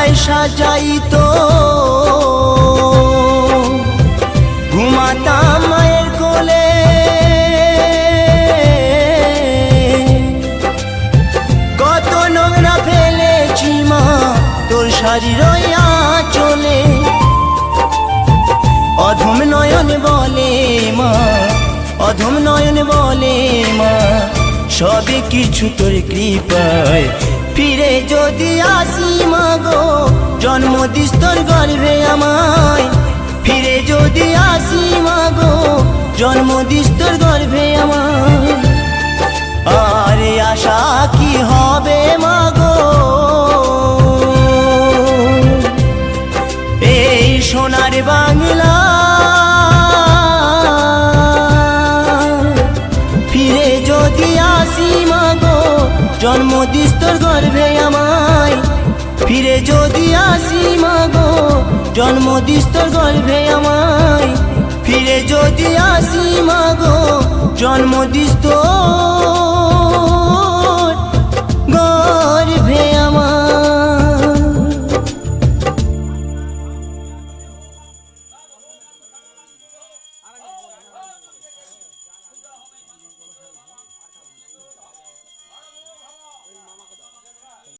মালায় সাজাইতো ঘুমাতাম মায়ের কোলে, কত নোংরা ফেলেছি মা তোর শাড়ির আঁচলে। অধম নয়ন বলে মা, অধম নয়ন বলে মা, সবই কিছু তোর কৃপায়। ফিরে যদি আসি মা গো জন্ম দিস তোর গর্ভে আমায়, ফিরে যদি আসি মা গো জন্ম দিস তোর গর্ভে আমায়। আরে আশা কি হবে মা গো এই সোনার বাংলা, ফিরে যদি আসি মা গো জন্ম দিস তোর গর্ভে আমায়, ফিরে যদি আসি মা গো জন্ম দিস তোর গর্ভে আমায়, ফিরে যদি আসি মা গো জন্ম দিস তোর